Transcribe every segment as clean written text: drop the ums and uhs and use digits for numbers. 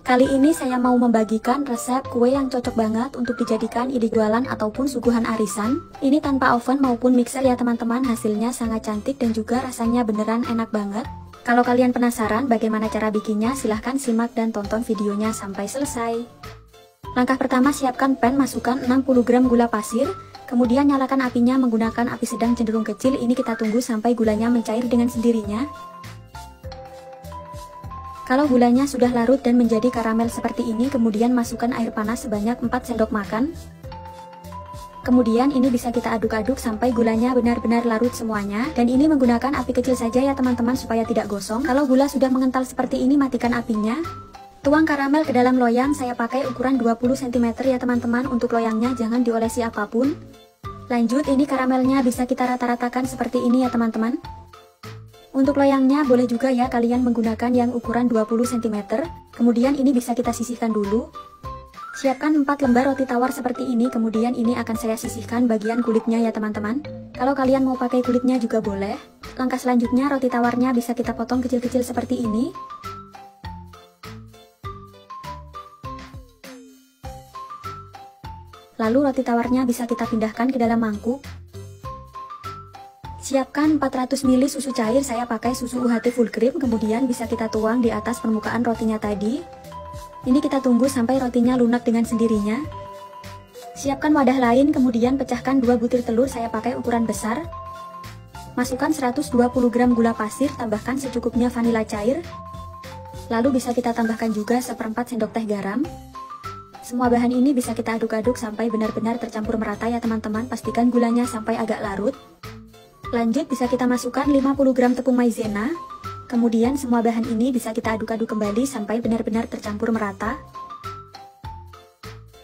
Kali ini saya mau membagikan resep kue yang cocok banget untuk dijadikan ide jualan ataupun suguhan arisan. Ini tanpa oven maupun mixer ya teman-teman, hasilnya sangat cantik dan juga rasanya beneran enak banget. Kalau kalian penasaran bagaimana cara bikinnya, silahkan simak dan tonton videonya sampai selesai. Langkah pertama, siapkan pan, masukkan 60 gram gula pasir, kemudian nyalakan apinya menggunakan api sedang cenderung kecil. Ini kita tunggu sampai gulanya mencair dengan sendirinya. Kalau gulanya sudah larut dan menjadi karamel seperti ini, kemudian masukkan air panas sebanyak 4 sendok makan. Kemudian ini bisa kita aduk-aduk sampai gulanya benar-benar larut semuanya. Dan ini menggunakan api kecil saja ya teman-teman supaya tidak gosong. Kalau gula sudah mengental seperti ini, matikan apinya. Tuang karamel ke dalam loyang, saya pakai ukuran 20 cm ya teman-teman. Untuk loyangnya jangan diolesi apapun. Lanjut, ini karamelnya bisa kita rata-ratakan seperti ini ya teman-teman. Untuk loyangnya boleh juga ya kalian menggunakan yang ukuran 20 cm. Kemudian ini bisa kita sisihkan dulu. Siapkan 4 lembar roti tawar seperti ini, kemudian ini akan saya sisihkan bagian kulitnya ya teman-teman. Kalau kalian mau pakai kulitnya juga boleh. Langkah selanjutnya, roti tawarnya bisa kita potong kecil-kecil seperti ini. Lalu roti tawarnya bisa kita pindahkan ke dalam mangkuk. Siapkan 400 ml susu cair, saya pakai susu UHT full cream, kemudian bisa kita tuang di atas permukaan rotinya tadi. Ini kita tunggu sampai rotinya lunak dengan sendirinya. Siapkan wadah lain, kemudian pecahkan 2 butir telur, saya pakai ukuran besar. Masukkan 120 gram gula pasir, tambahkan secukupnya vanila cair. Lalu bisa kita tambahkan juga 1/4 sendok teh garam. Semua bahan ini bisa kita aduk-aduk sampai benar-benar tercampur merata ya teman-teman, pastikan gulanya sampai agak larut. Lanjut, bisa kita masukkan 50 gram tepung maizena. Kemudian semua bahan ini bisa kita aduk-aduk kembali sampai benar-benar tercampur merata.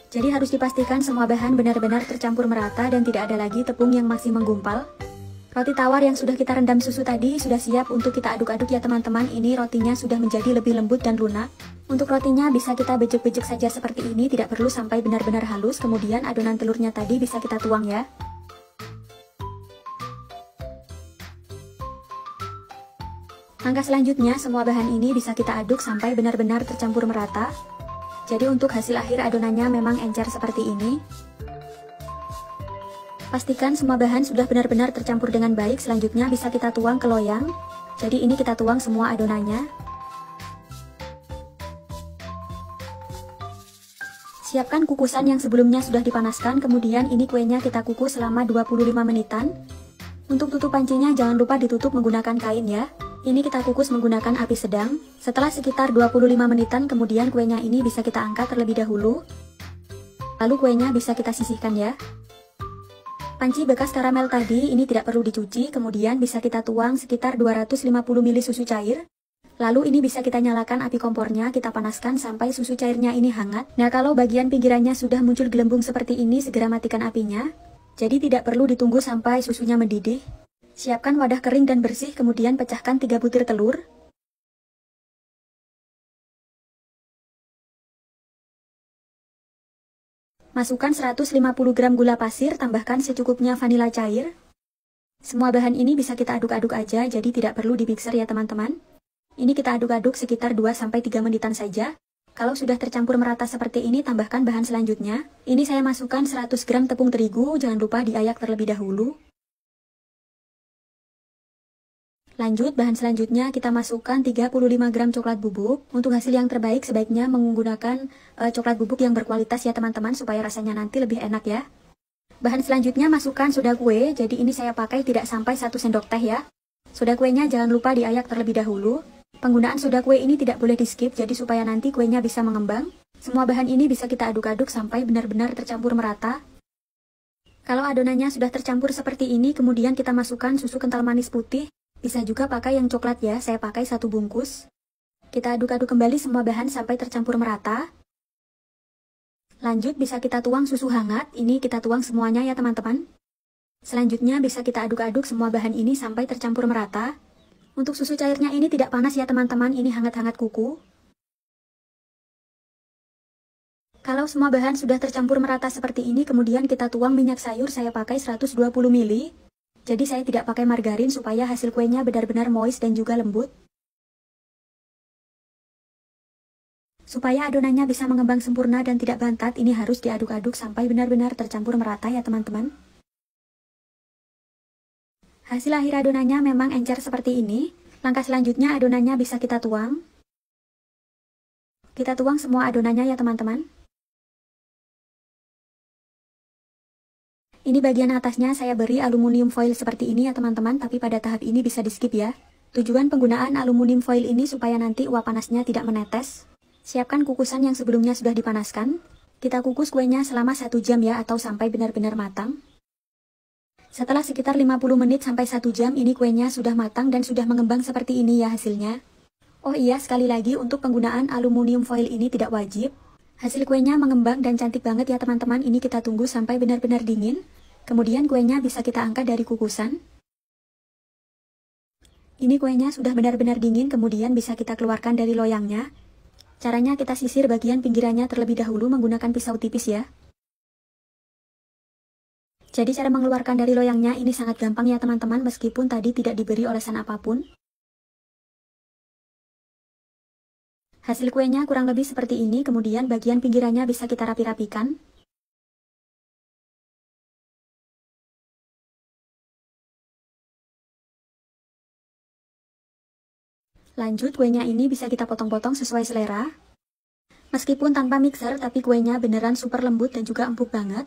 Jadi harus dipastikan semua bahan benar-benar tercampur merata dan tidak ada lagi tepung yang masih menggumpal. Roti tawar yang sudah kita rendam susu tadi sudah siap untuk kita aduk-aduk ya teman-teman. Ini rotinya sudah menjadi lebih lembut dan lunak. Untuk rotinya bisa kita bejek-bejek saja seperti ini, tidak perlu sampai benar-benar halus. Kemudian adonan telurnya tadi bisa kita tuang ya. Langkah selanjutnya, semua bahan ini bisa kita aduk sampai benar-benar tercampur merata. Jadi untuk hasil akhir adonannya memang encer seperti ini. Pastikan semua bahan sudah benar-benar tercampur dengan baik. Selanjutnya bisa kita tuang ke loyang. Jadi ini kita tuang semua adonannya. Siapkan kukusan yang sebelumnya sudah dipanaskan, kemudian ini kuenya kita kukus selama 25 menitan. Untuk tutup pancinya jangan lupa ditutup menggunakan kain ya. Ini kita kukus menggunakan api sedang. Setelah sekitar 25 menitan, kemudian kuenya ini bisa kita angkat terlebih dahulu. Lalu kuenya bisa kita sisihkan ya. Panci bekas karamel tadi ini tidak perlu dicuci, kemudian bisa kita tuang sekitar 250 ml susu cair. Lalu ini bisa kita nyalakan api kompornya, kita panaskan sampai susu cairnya ini hangat. Nah, kalau bagian pinggirannya sudah muncul gelembung seperti ini, segera matikan apinya. Jadi tidak perlu ditunggu sampai susunya mendidih. Siapkan wadah kering dan bersih, kemudian pecahkan 3 butir telur. Masukkan 150 gram gula pasir, tambahkan secukupnya vanila cair. Semua bahan ini bisa kita aduk-aduk aja, jadi tidak perlu di mixer ya teman-teman. Ini kita aduk-aduk sekitar 2-3 menitan saja. Kalau sudah tercampur merata seperti ini, tambahkan bahan selanjutnya. Ini saya masukkan 100 gram tepung terigu, jangan lupa diayak terlebih dahulu. Lanjut, bahan selanjutnya kita masukkan 35 gram coklat bubuk. Untuk hasil yang terbaik sebaiknya menggunakan coklat bubuk yang berkualitas ya teman-teman, supaya rasanya nanti lebih enak ya. Bahan selanjutnya masukkan soda kue, jadi ini saya pakai tidak sampai 1 sendok teh ya. Soda kuenya jangan lupa diayak terlebih dahulu. Penggunaan soda kue ini tidak boleh di skip, jadi supaya nanti kuenya bisa mengembang. Semua bahan ini bisa kita aduk-aduk sampai benar-benar tercampur merata. Kalau adonannya sudah tercampur seperti ini, kemudian kita masukkan susu kental manis putih. Bisa juga pakai yang coklat ya, saya pakai 1 bungkus. Kita aduk-aduk kembali semua bahan sampai tercampur merata. Lanjut bisa kita tuang susu hangat, ini kita tuang semuanya ya teman-teman. Selanjutnya bisa kita aduk-aduk semua bahan ini sampai tercampur merata. Untuk susu cairnya ini tidak panas ya teman-teman, ini hangat-hangat kuku. Kalau semua bahan sudah tercampur merata seperti ini, kemudian kita tuang minyak sayur, saya pakai 120 ml. Jadi saya tidak pakai margarin supaya hasil kuenya benar-benar moist dan juga lembut. Supaya adonannya bisa mengembang sempurna dan tidak bantat, ini harus diaduk-aduk sampai benar-benar tercampur merata ya teman-teman. Hasil akhir adonannya memang encer seperti ini. Langkah selanjutnya adonannya bisa kita tuang. Kita tuang semua adonannya ya teman-teman. Ini bagian atasnya saya beri aluminium foil seperti ini ya teman-teman, tapi pada tahap ini bisa di skip ya. Tujuan penggunaan aluminium foil ini supaya nanti uap panasnya tidak menetes. Siapkan kukusan yang sebelumnya sudah dipanaskan. Kita kukus kuenya selama 1 jam ya, atau sampai benar-benar matang. Setelah sekitar 50 menit sampai 1 jam ini kuenya sudah matang dan sudah mengembang seperti ini ya hasilnya. Oh iya, sekali lagi untuk penggunaan aluminium foil ini tidak wajib. Hasil kuenya mengembang dan cantik banget ya teman-teman. Ini kita tunggu sampai benar-benar dingin. Kemudian kuenya bisa kita angkat dari kukusan. Ini kuenya sudah benar-benar dingin, kemudian bisa kita keluarkan dari loyangnya. Caranya kita sisir bagian pinggirannya terlebih dahulu menggunakan pisau tipis ya. Jadi cara mengeluarkan dari loyangnya ini sangat gampang ya teman-teman, meskipun tadi tidak diberi olesan apapun. Hasil kuenya kurang lebih seperti ini, kemudian bagian pinggirannya bisa kita rapi-rapikan. Lanjut, kuenya ini bisa kita potong-potong sesuai selera. Meskipun tanpa mixer, tapi kuenya beneran super lembut dan juga empuk banget.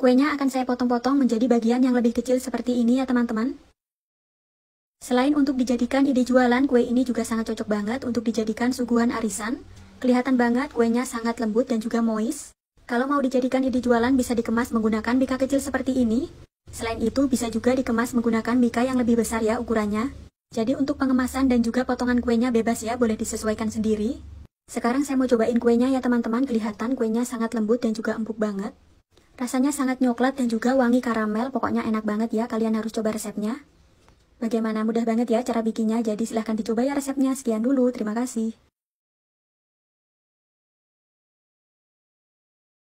Kuenya akan saya potong-potong menjadi bagian yang lebih kecil seperti ini ya teman-teman. Selain untuk dijadikan ide jualan, kue ini juga sangat cocok banget untuk dijadikan suguhan arisan. Kelihatan banget kuenya sangat lembut dan juga moist. Kalau mau dijadikan ide jualan bisa dikemas menggunakan mika kecil seperti ini. Selain itu bisa juga dikemas menggunakan mika yang lebih besar ya ukurannya. Jadi untuk pengemasan dan juga potongan kuenya bebas ya, boleh disesuaikan sendiri. Sekarang saya mau cobain kuenya ya teman-teman. Kelihatan kuenya sangat lembut dan juga empuk banget. Rasanya sangat nyoklat dan juga wangi karamel, pokoknya enak banget ya, kalian harus coba resepnya. Bagaimana, mudah banget ya cara bikinnya, jadi silahkan dicoba ya resepnya. Sekian dulu, terima kasih.